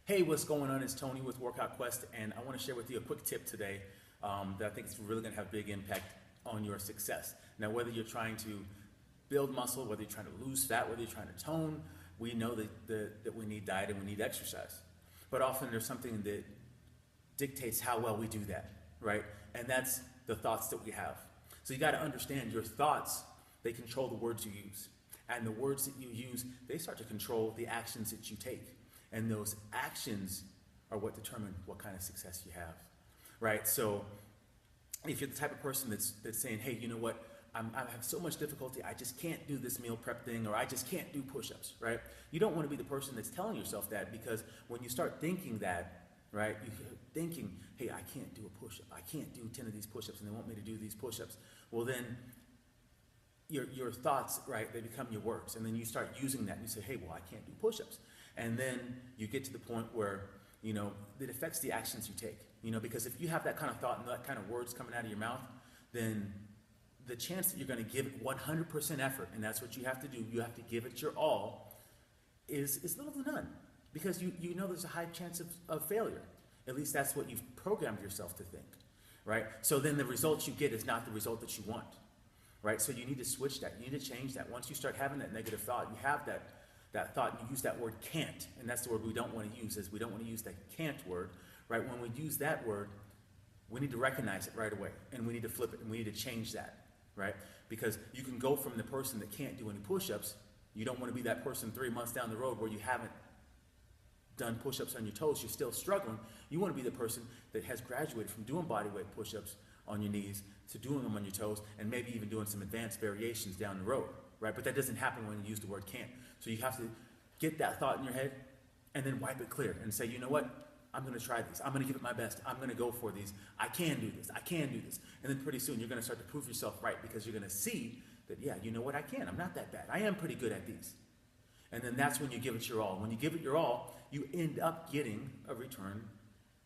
Hey, what's going on? It's Tony with Workout Quest, and I want to share with you a quick tip today that I think is really going to have a big impact on your success. Now, whether you're trying to build muscle, whether you're trying to lose fat, whether you're trying to tone, we know that we need diet and we need exercise. But often there's something that dictates how well we do that, right? And that's the thoughts that we have. So you got to understand your thoughts, they control the words you use. And the words that you use, they start to control the actions that you take. And those actions are what determine what kind of success you have, right? So if you're the type of person that's saying, hey, you know what, I have so much difficulty, I just can't do this meal prep thing, or I just can't do push-ups, right? You don't want to be the person that's telling yourself that, because when you start thinking that, right, you're thinking, hey, I can't do a push-up, I can't do 10 of these push-ups, and they want me to do these push-ups. Well, then your thoughts, right, they become your words, and then you start using that, and you say, hey, well, I can't do push-ups. And then you get to the point where, you know, it affects the actions you take, you know, because if you have that kind of thought and that kind of words coming out of your mouth, then the chance that you're going to give it 100% effort, and that's what you have to do, you have to give it your all, is little to none, because you know there's a high chance of failure. At least that's what you've programmed yourself to think, right? So then the result you get is not the result that you want, right? So you need to switch that, you need to change that. Once you start having that negative thought, you have that thought, and you use that word can't, and that's the word we don't want to use, is we don't want to use that can't word, right? When we use that word, we need to recognize it right away, and we need to flip it, and we need to change that, right? Because you can go from the person that can't do any push-ups, you don't want to be that person 3 months down the road where you haven't done push-ups on your toes, you're still struggling. You want to be the person that has graduated from doing bodyweight push-ups on your knees to doing them on your toes, and maybe even doing some advanced variations down the road, right? But that doesn't happen when you use the word can't. So you have to get that thought in your head and then wipe it clear and say, you know what? I'm going to try these. I'm going to give it my best. I'm going to go for these. I can do this. I can do this. And then pretty soon you're going to start to prove yourself right, because you're going to see that, yeah, you know what? I can. I'm not that bad. I am pretty good at these. And then that's when you give it your all. When you give it your all, you end up getting a return,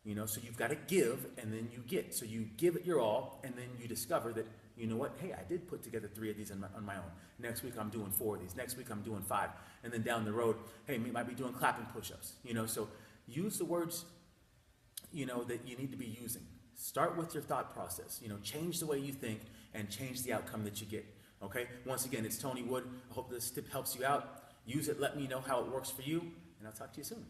you know, so you've got to give and then you get. So you give it your all, and then you discover that, you know what, hey, I did put together 3 of these on my own. Next week I'm doing 4 of these. Next week I'm doing 5. And then down the road, hey, we might be doing clapping push-ups. You know, so use the words, you know, that you need to be using. Start with your thought process. You know, change the way you think and change the outcome that you get. Okay? Once again, it's Tony Wood. I hope this tip helps you out. Use it. Let me know how it works for you, and I'll talk to you soon.